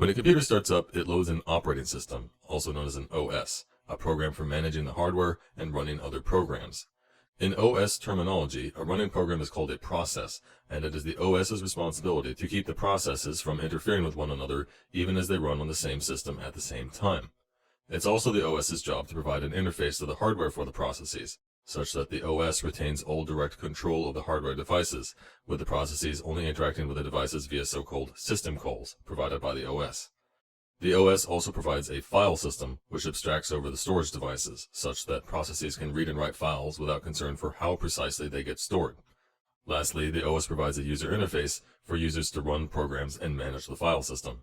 When a computer starts up, it loads an operating system, also known as an OS, a program for managing the hardware and running other programs. In OS terminology, a running program is called a process, and it is the OS's responsibility to keep the processes from interfering with one another even as they run on the same system at the same time. It's also the OS's job to provide an interface to the hardware for the processes, such that the OS retains all direct control of the hardware devices, with the processes only interacting with the devices via so-called system calls provided by the OS. The OS also provides a file system, which abstracts over the storage devices, such that processes can read and write files without concern for how precisely they get stored. Lastly, the OS provides a user interface for users to run programs and manage the file system.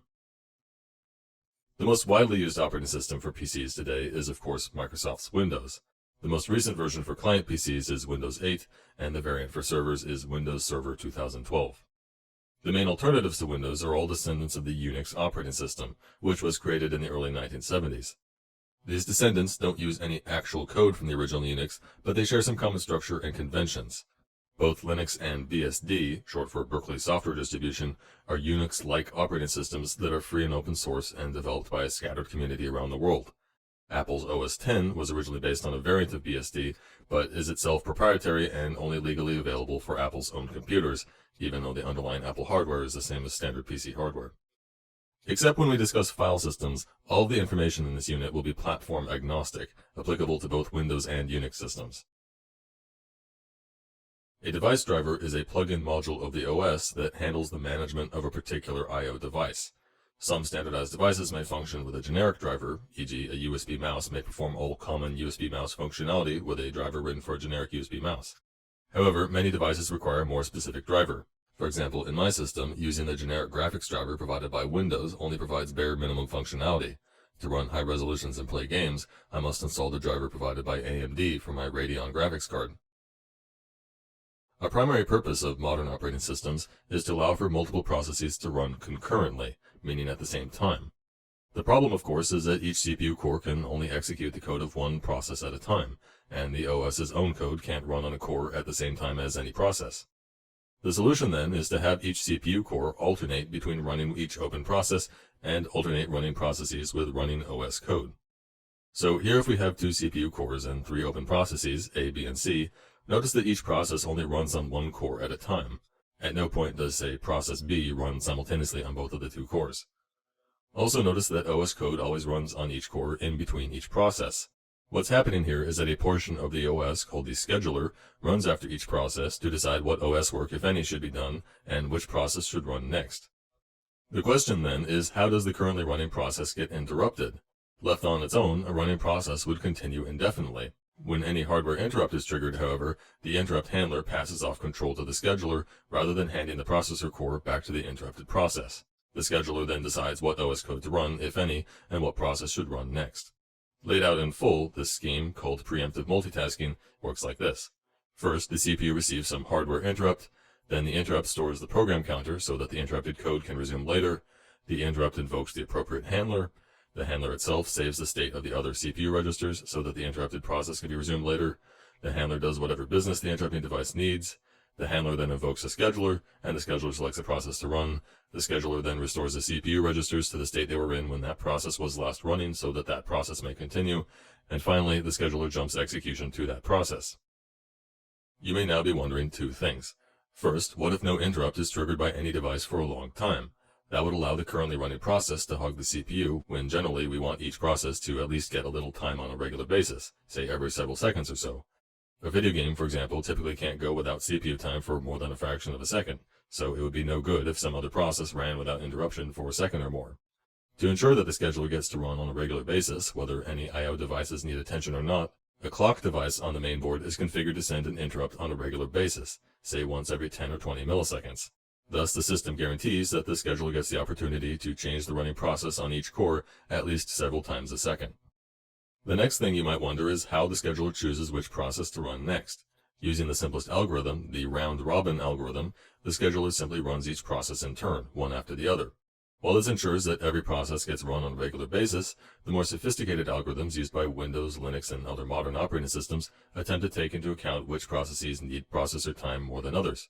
The most widely used operating system for PCs today is, of course, Microsoft's Windows. The most recent version for client PCs is Windows 8, and the variant for servers is Windows Server 2012. The main alternatives to Windows are all descendants of the Unix operating system, which was created in the early 1970s. These descendants don't use any actual code from the original Unix, but they share some common structure and conventions. Both Linux and BSD, short for Berkeley Software Distribution, are Unix-like operating systems that are free and open source and developed by a scattered community around the world. Apple's OS X was originally based on a variant of BSD, but is itself proprietary and only legally available for Apple's own computers, even though the underlying Apple hardware is the same as standard PC hardware. Except when we discuss file systems, all of the information in this unit will be platform agnostic, applicable to both Windows and Unix systems. A device driver is a plug-in module of the OS that handles the management of a particular I/O device. Some standardized devices may function with a generic driver, e.g. a USB mouse may perform all common USB mouse functionality with a driver written for a generic USB mouse. However, many devices require a more specific driver. For example, in my system, using the generic graphics driver provided by Windows only provides bare minimum functionality. To run high resolutions and play games, I must install the driver provided by AMD for my Radeon graphics card. A primary purpose of modern operating systems is to allow for multiple processes to run concurrently, meaning at the same time. The problem, of course, is that each CPU core can only execute the code of one process at a time, and the OS's own code can't run on a core at the same time as any process. The solution then is to have each CPU core alternate between running each open process and alternate running processes with running OS code. So here if we have two CPU cores and three open processes, A, B, and C, notice that each process only runs on one core at a time. At no point does, say, process B run simultaneously on both of the two cores. Also notice that OS code always runs on each core in between each process. What's happening here is that a portion of the OS called the scheduler runs after each process to decide what OS work, if any, should be done and which process should run next. The question then is, how does the currently running process get interrupted? Left on its own, a running process would continue indefinitely. When any hardware interrupt is triggered, however, the interrupt handler passes off control to the scheduler rather than handing the processor core back to the interrupted process. The scheduler then decides what OS code to run, if any, and what process should run next. Laid out in full, this scheme, called pre-emptive multitasking, works like this. First, the CPU receives some hardware interrupt, then the interrupt stores the program counter so that the interrupted code can resume later, the interrupt invokes the appropriate handler, the handler itself saves the state of the other CPU registers so that the interrupted process can be resumed later. The handler does whatever business the interrupting device needs. The handler then invokes a scheduler, and the scheduler selects a process to run. The scheduler then restores the CPU registers to the state they were in when that process was last running so that that process may continue. And finally, the scheduler jumps execution to that process. You may now be wondering two things. First, what if no interrupt is triggered by any device for a long time? That would allow the currently running process to hog the CPU, when generally we want each process to at least get a little time on a regular basis, say every several seconds or so. A video game, for example, typically can't go without CPU time for more than a fraction of a second, so it would be no good if some other process ran without interruption for a second or more. To ensure that the scheduler gets to run on a regular basis, whether any I/O devices need attention or not, a clock device on the main board is configured to send an interrupt on a regular basis, say once every 10 or 20 milliseconds. Thus, the system guarantees that the scheduler gets the opportunity to change the running process on each core at least several times a second. The next thing you might wonder is how the scheduler chooses which process to run next. Using the simplest algorithm, the round-robin algorithm, the scheduler simply runs each process in turn, one after the other. While this ensures that every process gets run on a regular basis, the more sophisticated algorithms used by Windows, Linux, and other modern operating systems attempt to take into account which processes need processor time more than others.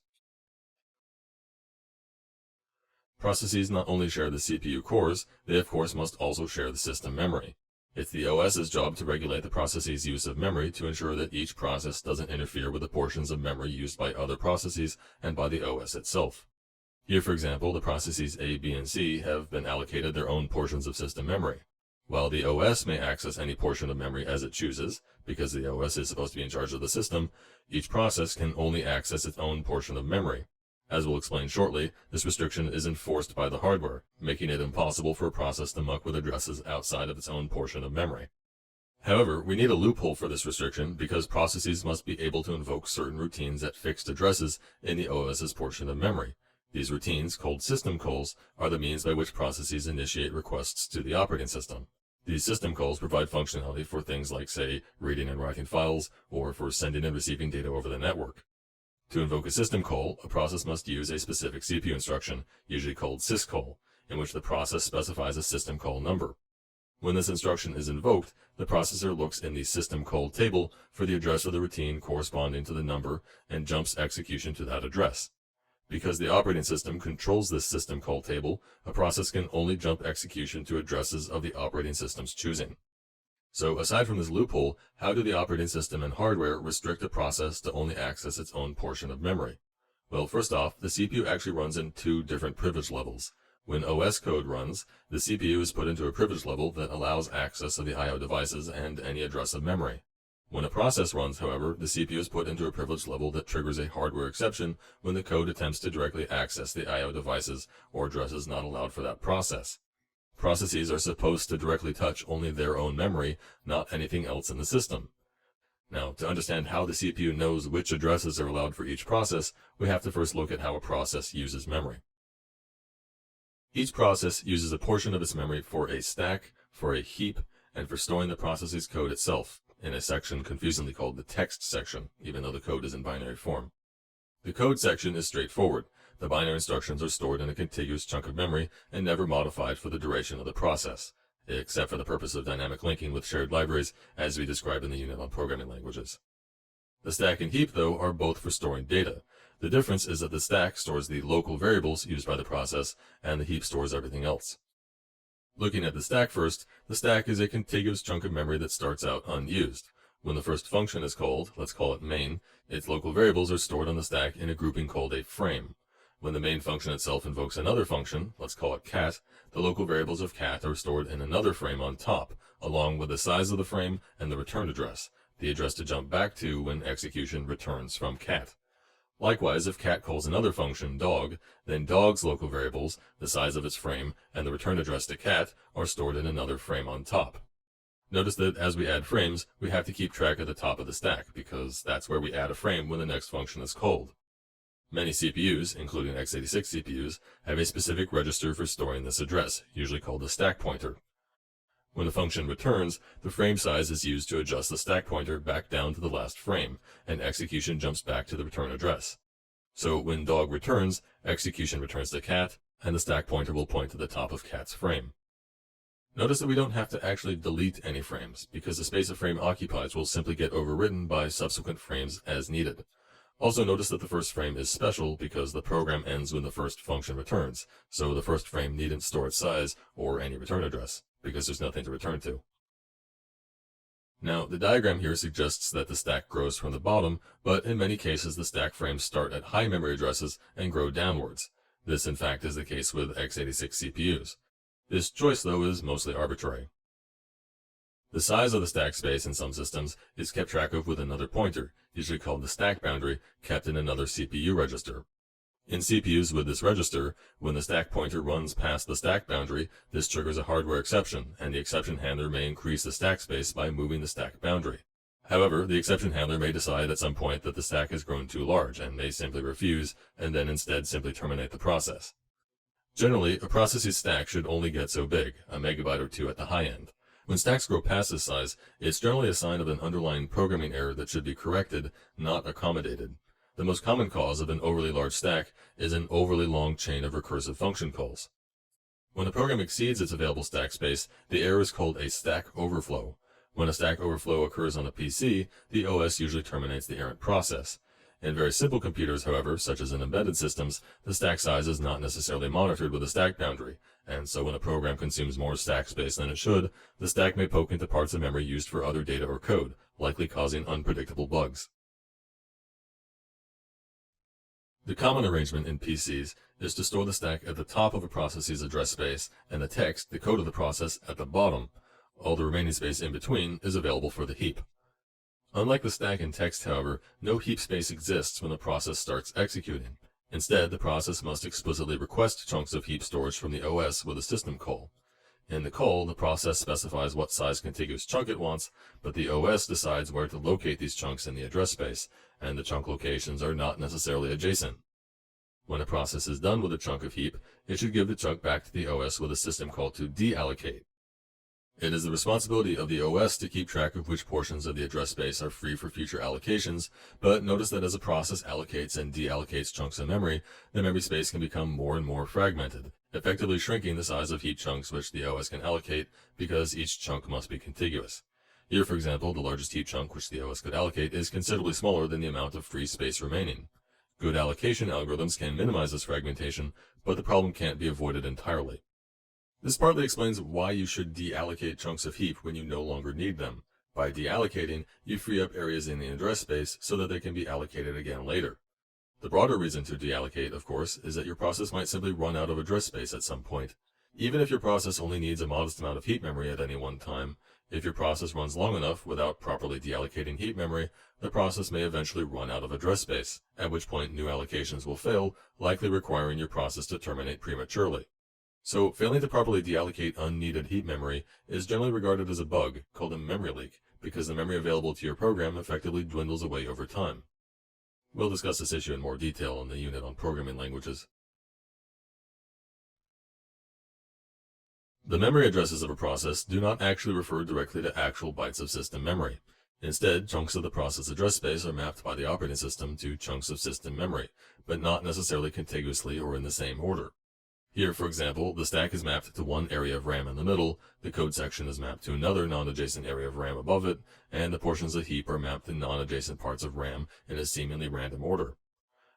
Processes not only share the CPU cores, they of course must also share the system memory. It's the OS's job to regulate the process's use of memory to ensure that each process doesn't interfere with the portions of memory used by other processes and by the OS itself. Here, for example, the processes A, B, and C have been allocated their own portions of system memory. While the OS may access any portion of memory as it chooses, because the OS is supposed to be in charge of the system, each process can only access its own portion of memory. As we'll explain shortly, this restriction is enforced by the hardware, making it impossible for a process to muck with addresses outside of its own portion of memory. However, we need a loophole for this restriction because processes must be able to invoke certain routines at fixed addresses in the OS's portion of memory. These routines, called system calls, are the means by which processes initiate requests to the operating system. These system calls provide functionality for things like, say, reading and writing files, or for sending and receiving data over the network. To invoke a system call, a process must use a specific CPU instruction, usually called syscall, in which the process specifies a system call number. When this instruction is invoked, the processor looks in the system call table for the address of the routine corresponding to the number and jumps execution to that address. Because the operating system controls this system call table, a process can only jump execution to addresses of the operating system's choosing. So aside from this loophole, how do the operating system and hardware restrict a process to only access its own portion of memory? Well, first off, the CPU actually runs in two different privilege levels. When OS code runs, the CPU is put into a privilege level that allows access of the I/O devices and any address of memory. When a process runs, however, the CPU is put into a privilege level that triggers a hardware exception when the code attempts to directly access the I/O devices or addresses not allowed for that process. Processes are supposed to directly touch only their own memory, not anything else in the system. Now, to understand how the CPU knows which addresses are allowed for each process, we have to first look at how a process uses memory. Each process uses a portion of its memory for a stack, for a heap, and for storing the process's code itself, in a section confusingly called the text section, even though the code is in binary form. The code section is straightforward. The binary instructions are stored in a contiguous chunk of memory and never modified for the duration of the process, except for the purpose of dynamic linking with shared libraries, as we described in the unit on programming languages. The stack and heap, though, are both for storing data. The difference is that the stack stores the local variables used by the process, and the heap stores everything else. Looking at the stack first, the stack is a contiguous chunk of memory that starts out unused. When the first function is called, let's call it main, its local variables are stored on the stack in a grouping called a frame. When the main function itself invokes another function, let's call it cat, the local variables of cat are stored in another frame on top, along with the size of the frame and the return address, the address to jump back to when execution returns from cat. Likewise, if cat calls another function dog, then dog's local variables, the size of its frame, and the return address to cat are stored in another frame on top. Notice that as we add frames, we have to keep track of the top of the stack, because that's where we add a frame when the next function is called. Many CPUs, including x86 CPUs, have a specific register for storing this address, usually called the stack pointer. When the function returns, the frame size is used to adjust the stack pointer back down to the last frame, and execution jumps back to the return address. So when dog returns, execution returns to cat, and the stack pointer will point to the top of cat's frame. Notice that we don't have to actually delete any frames, because the space a frame occupies will simply get overwritten by subsequent frames as needed. Also notice that the first frame is special because the program ends when the first function returns, so the first frame needn't store its size or any return address, because there's nothing to return to. Now, the diagram here suggests that the stack grows from the bottom, but in many cases the stack frames start at high memory addresses and grow downwards. This in fact is the case with x86 CPUs. This choice, though, is mostly arbitrary. The size of the stack space in some systems is kept track of with another pointer, usually called the stack boundary, kept in another CPU register. In CPUs with this register, when the stack pointer runs past the stack boundary, this triggers a hardware exception, and the exception handler may increase the stack space by moving the stack boundary. However, the exception handler may decide at some point that the stack has grown too large and may simply refuse, and then instead simply terminate the process. Generally, a process's stack should only get so big, a megabyte or two at the high end. When stacks grow past this size, it's generally a sign of an underlying programming error that should be corrected, not accommodated. The most common cause of an overly large stack is an overly long chain of recursive function calls. When a program exceeds its available stack space, the error is called a stack overflow. When a stack overflow occurs on a PC, the OS usually terminates the errant process. In very simple computers, however, such as in embedded systems, the stack size is not necessarily monitored with a stack boundary, and so when a program consumes more stack space than it should, the stack may poke into parts of memory used for other data or code, likely causing unpredictable bugs. The common arrangement in PCs is to store the stack at the top of a process's address space and the text, the code of the process, at the bottom. All the remaining space in between is available for the heap. Unlike the stack in text, however, no heap space exists when the process starts executing. Instead, the process must explicitly request chunks of heap storage from the OS with a system call. In the call, the process specifies what size contiguous chunk it wants, but the OS decides where to locate these chunks in the address space, and the chunk locations are not necessarily adjacent. When a process is done with a chunk of heap, it should give the chunk back to the OS with a system call to deallocate. It is the responsibility of the OS to keep track of which portions of the address space are free for future allocations, but notice that as a process allocates and deallocates chunks of memory, the memory space can become more and more fragmented, effectively shrinking the size of heap chunks which the OS can allocate because each chunk must be contiguous. Here, for example, the largest heap chunk which the OS could allocate is considerably smaller than the amount of free space remaining. Good allocation algorithms can minimize this fragmentation, but the problem can't be avoided entirely. This partly explains why you should deallocate chunks of heap when you no longer need them. By deallocating, you free up areas in the address space so that they can be allocated again later. The broader reason to deallocate, of course, is that your process might simply run out of address space at some point. Even if your process only needs a modest amount of heap memory at any one time, if your process runs long enough without properly deallocating heap memory, the process may eventually run out of address space, at which point new allocations will fail, likely requiring your process to terminate prematurely. So, failing to properly deallocate unneeded heap memory is generally regarded as a bug, called a memory leak, because the memory available to your program effectively dwindles away over time. We'll discuss this issue in more detail in the unit on programming languages. The memory addresses of a process do not actually refer directly to actual bytes of system memory. Instead, chunks of the process address space are mapped by the operating system to chunks of system memory, but not necessarily contiguously or in the same order. Here, for example, the stack is mapped to one area of RAM in the middle, the code section is mapped to another non-adjacent area of RAM above it, and the portions of heap are mapped to non-adjacent parts of RAM in a seemingly random order.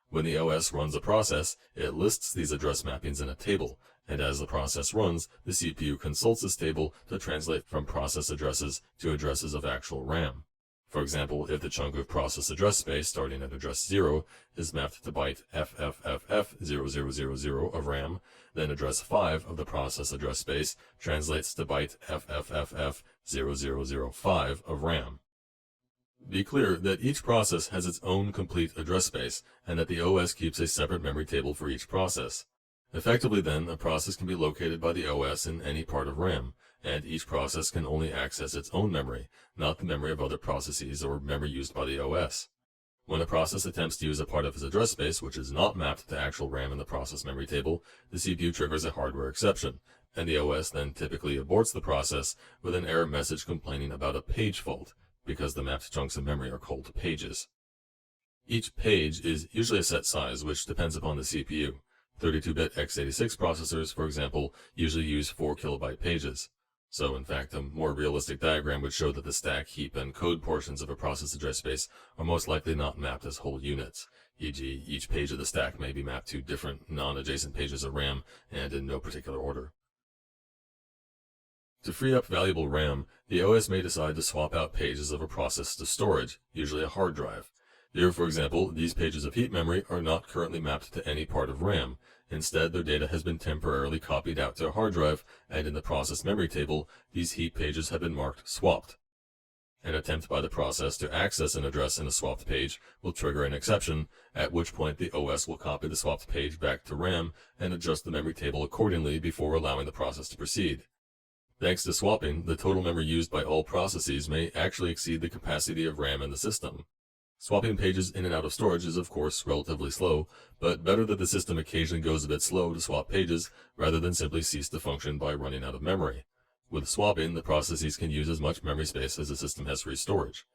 When the OS runs a process, it lists these address mappings in a table, and as the process runs, the CPU consults this table to translate from process addresses to addresses of actual RAM. For example, if the chunk of process address space starting at address 0 is mapped to byte FFFF0000 of RAM, then address 5 of the process address space translates to byte FFFF0005 of RAM. Be clear that each process has its own complete address space, and that the OS keeps a separate memory table for each process. Effectively then, a process can be located by the OS in any part of RAM, and each process can only access its own memory, not the memory of other processes or memory used by the OS. When a process attempts to use a part of its address space which is not mapped to actual RAM in the process memory table, the CPU triggers a hardware exception, and the OS then typically aborts the process with an error message complaining about a page fault, because the mapped chunks of memory are called pages. Each page is usually a set size which depends upon the CPU. 32-bit x86 processors, for example, usually use 4 kilobyte pages. So, in fact, a more realistic diagram would show that the stack, heap, and code portions of a process address space are most likely not mapped as whole units, e.g., each page of the stack may be mapped to different non-adjacent pages of RAM, and in no particular order. To free up valuable RAM, the OS may decide to swap out pages of a process to storage, usually a hard drive. Here, for example, these pages of heap memory are not currently mapped to any part of RAM. Instead, their data has been temporarily copied out to a hard drive, and in the process memory table, these heap pages have been marked swapped. An attempt by the process to access an address in a swapped page will trigger an exception, at which point the OS will copy the swapped page back to RAM and adjust the memory table accordingly before allowing the process to proceed. Thanks to swapping, the total memory used by all processes may actually exceed the capacity of RAM in the system. Swapping pages in and out of storage is of course relatively slow, but better that the system occasionally goes a bit slow to swap pages rather than simply cease to function by running out of memory. With swapping, the processes can use as much memory space as the system has free storage.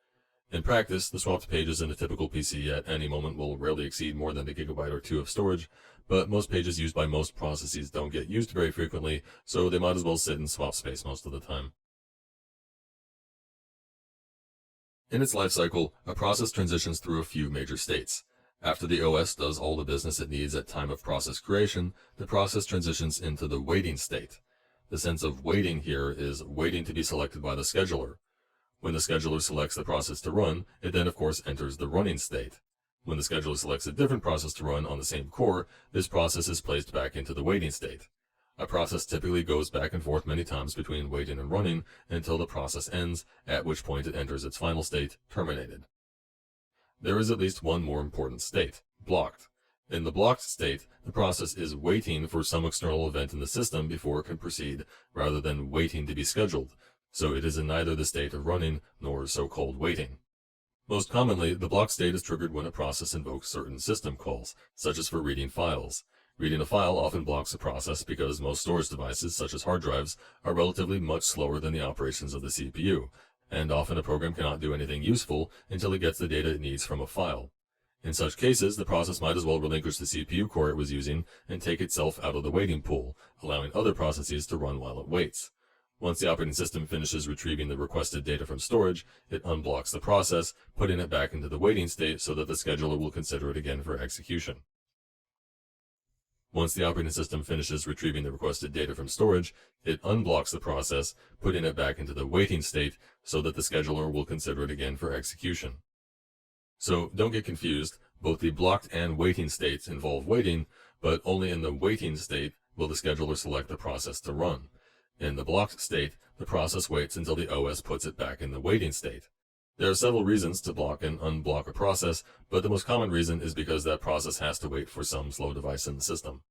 In practice, the swapped pages in a typical PC at any moment will rarely exceed more than a gigabyte or two of storage, but most pages used by most processes don't get used very frequently, so they might as well sit in swap space most of the time. In its life cycle, a process transitions through a few major states. After the OS does all the business it needs at time of process creation, the process transitions into the waiting state. The sense of waiting here is waiting to be selected by the scheduler. When the scheduler selects the process to run, it then of course enters the running state. When the scheduler selects a different process to run on the same core, this process is placed back into the waiting state. A process typically goes back and forth many times between waiting and running until the process ends, at which point it enters its final state, terminated. There is at least one more important state, blocked. In the blocked state, the process is waiting for some external event in the system before it can proceed, rather than waiting to be scheduled, so it is in neither the state of running nor so-called waiting. Most commonly, the blocked state is triggered when a process invokes certain system calls, such as for reading files. Reading a file often blocks the process because most storage devices, such as hard drives, are relatively much slower than the operations of the CPU, and often a program cannot do anything useful until it gets the data it needs from a file. In such cases, the process might as well relinquish the CPU core it was using and take itself out of the waiting pool, allowing other processes to run while it waits. Once the operating system finishes retrieving the requested data from storage, it unblocks the process, putting it back into the waiting state so that the scheduler will consider it again for execution. Once the operating system finishes retrieving the requested data from storage, it unblocks the process, putting it back into the waiting state so that the scheduler will consider it again for execution. So don't get confused, both the blocked and waiting states involve waiting, but only in the waiting state will the scheduler select the process to run. In the blocked state, the process waits until the OS puts it back in the waiting state. There are several reasons to block and unblock a process, but the most common reason is because that process has to wait for some slow device in the system.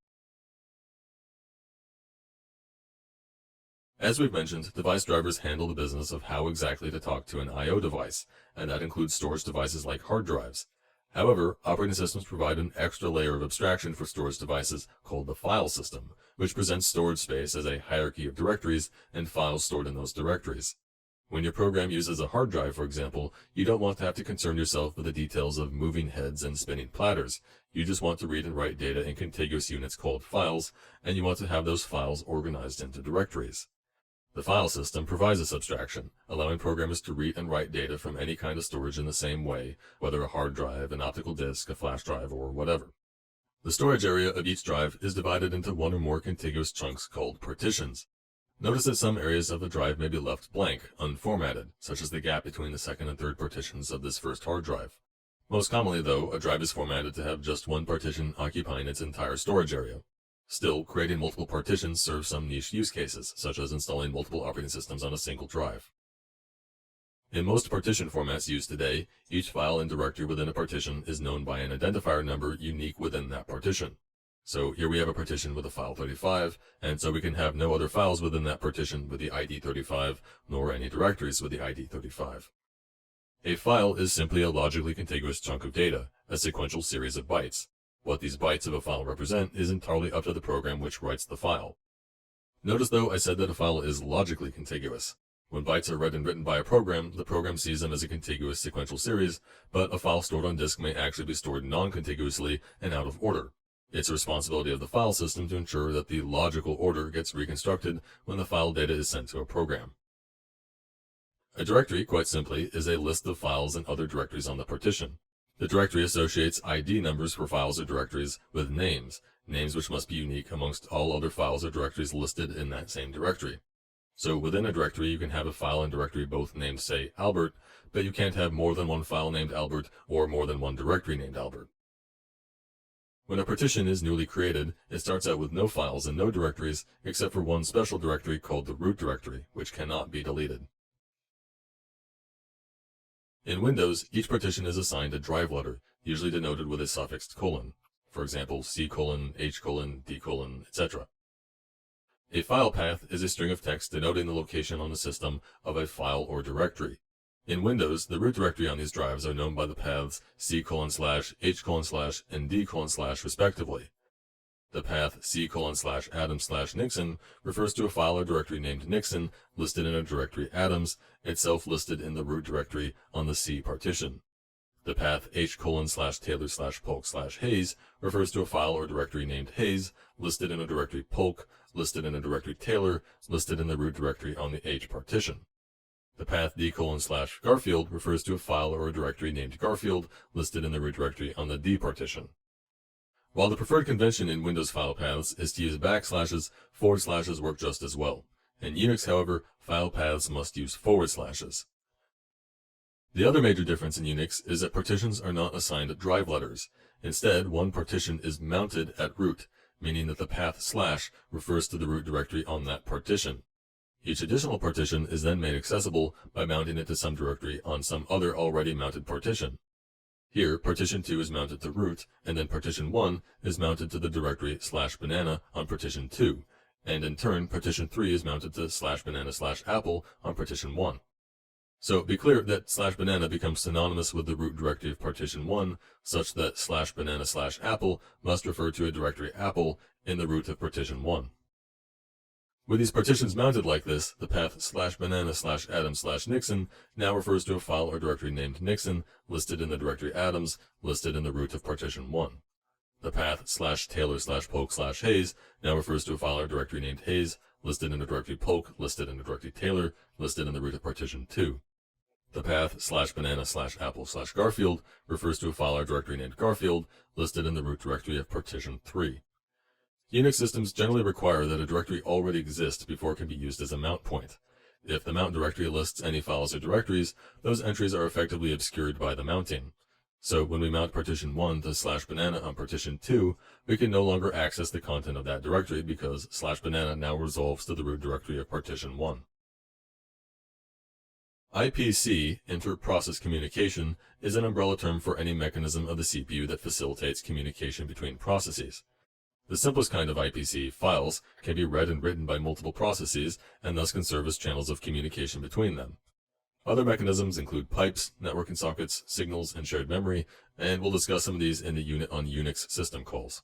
As we've mentioned, device drivers handle the business of how exactly to talk to an I/O device, and that includes storage devices like hard drives. However, operating systems provide an extra layer of abstraction for storage devices called the file system, which presents storage space as a hierarchy of directories and files stored in those directories. When your program uses a hard drive, for example, you don't want to have to concern yourself with the details of moving heads and spinning platters. You just want to read and write data in contiguous units called files, and you want to have those files organized into directories. The file system provides this abstraction, allowing programmers to read and write data from any kind of storage in the same way, whether a hard drive, an optical disk, a flash drive, or whatever. The storage area of each drive is divided into one or more contiguous chunks called partitions. Notice that some areas of the drive may be left blank, unformatted, such as the gap between the second and third partitions of this first hard drive. Most commonly, though, a drive is formatted to have just one partition occupying its entire storage area. Still, creating multiple partitions serves some niche use cases, such as installing multiple operating systems on a single drive. In most partition formats used today, each file and directory within a partition is known by an identifier number unique within that partition. So here we have a partition with a file 35, and so we can have no other files within that partition with the ID 35, nor any directories with the ID 35. A file is simply a logically contiguous chunk of data, a sequential series of bytes. What these bytes of a file represent is entirely up to the program which writes the file. Notice though I said that a file is logically contiguous. When bytes are read and written by a program, the program sees them as a contiguous sequential series, but a file stored on disk may actually be stored non-contiguously and out of order. It's the responsibility of the file system to ensure that the logical order gets reconstructed when the file data is sent to a program. A directory, quite simply, is a list of files and other directories on the partition. The directory associates ID numbers for files or directories with names which must be unique amongst all other files or directories listed in that same directory. So within a directory, you can have a file and directory both named, say, Albert, but you can't have more than one file named Albert or more than one directory named Albert. When a partition is newly created, it starts out with no files and no directories except for one special directory called the root directory, which cannot be deleted. In Windows, each partition is assigned a drive letter, usually denoted with a suffixed colon. For example, C:, H:, D:, etc. A file path is a string of text denoting the location on the system of a file or directory. In Windows, the root directory on these drives are known by the paths C:/, H:/, and D:/ respectively. The path C:/Adam/Nixon refers to a file or directory named Nixon listed in a directory Adams, itself listed in the root directory on the C partition. The path H:/Taylor/Polk/Hayes refers to a file or directory named Hayes, listed in a directory Polk, listed in a directory Taylor, listed in the root directory on the H partition. The path d:/Garfield refers to a file or a directory named Garfield listed in the root directory on the D partition. While the preferred convention in Windows file paths is to use backslashes, forward slashes work just as well. In Unix, however, file paths must use forward slashes. The other major difference in Unix is that partitions are not assigned drive letters. Instead, one partition is mounted at root, meaning that the path / refers to the root directory on that partition. Each additional partition is then made accessible by mounting it to some directory on some other already mounted partition. Here, partition 2 is mounted to root, and then partition 1 is mounted to the directory /banana on partition 2, and in turn, partition 3 is mounted to /banana/apple on partition 1. So be clear that /banana becomes synonymous with the root directory of partition 1, such that /banana/apple must refer to a directory apple in the root of partition 1. With these partitions mounted like this, the path /banana/adam/nixon now refers to a file or directory named Nixon, listed in the directory Adams, listed in the root of partition 1. The path /Taylor/Polk/Hayes now refers to a file or directory named Hayes, listed in the directory Polk, listed in the directory Taylor, listed in the root of partition 2. The path /banana/apple/Garfield refers to a file or directory named Garfield, listed in the root directory of partition 3. Unix systems generally require that a directory already exists before it can be used as a mount point. If the mount directory lists any files or directories, those entries are effectively obscured by the mounting. So when we mount partition 1 to /banana on partition 2, we can no longer access the content of that directory because /banana now resolves to the root directory of partition 1. IPC, Interprocess Communication, is an umbrella term for any mechanism of the CPU that facilitates communication between processes. The simplest kind of IPC, files, can be read and written by multiple processes and thus can serve as channels of communication between them. Other mechanisms include pipes, networking sockets, signals, and shared memory, and we'll discuss some of these in the unit on Unix system calls.